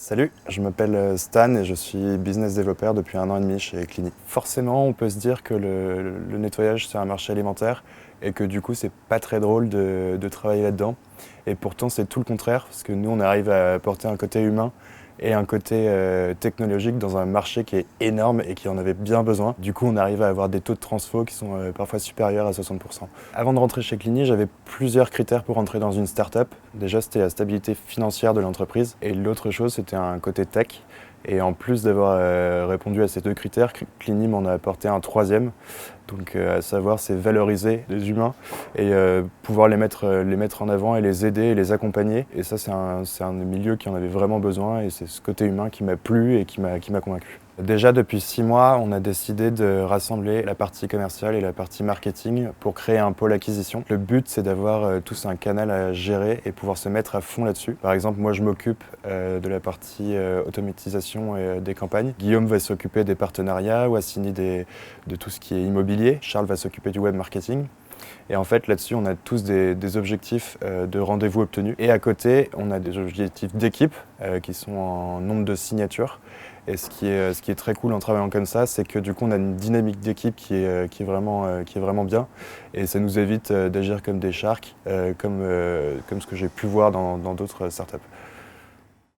Salut, je m'appelle Stan et je suis business développeur depuis 1 an et demi chez Clini. Forcément, on peut se dire que le nettoyage c'est un marché alimentaire et que du coup c'est pas très drôle de travailler là-dedans. Et pourtant c'est tout le contraire parce que nous on arrive à apporter un côté humain et un côté technologique dans un marché qui est énorme et qui en avait bien besoin. Du coup on arrive à avoir des taux de transfo qui sont parfois supérieurs à 60%. Avant de rentrer chez Clini, j'avais plusieurs critères pour rentrer dans une start-up. Déjà c'était la stabilité financière de l'entreprise et l'autre chose c'était un côté tech. Et en plus d'avoir répondu à ces deux critères, Clini m'en a apporté un troisième. Donc à savoir c'est valoriser les humains et pouvoir les mettre en avant et les aider et les accompagner. Et ça c'est un milieu qui en avait vraiment besoin et c'est ce côté humain qui m'a plu et qui m'a convaincu. Déjà depuis 6 mois, on a décidé de rassembler la partie commerciale et la partie marketing pour créer un pôle acquisition. Le but c'est d'avoir tous un canal à gérer et pouvoir se mettre à fond là-dessus. Par exemple, moi je m'occupe de la partie automatisation des campagnes. Guillaume va s'occuper des partenariats ou assigner de tout ce qui est immobilier. Charles va s'occuper du web marketing. Et en fait, là-dessus, on a tous des objectifs de rendez-vous obtenus. Et à côté, on a des objectifs d'équipe qui sont en nombre de signatures. Et ce qui est très cool en travaillant comme ça, c'est que du coup, on a une dynamique d'équipe qui est vraiment bien. Et ça nous évite d'agir comme des sharks, comme ce que j'ai pu voir dans d'autres startups.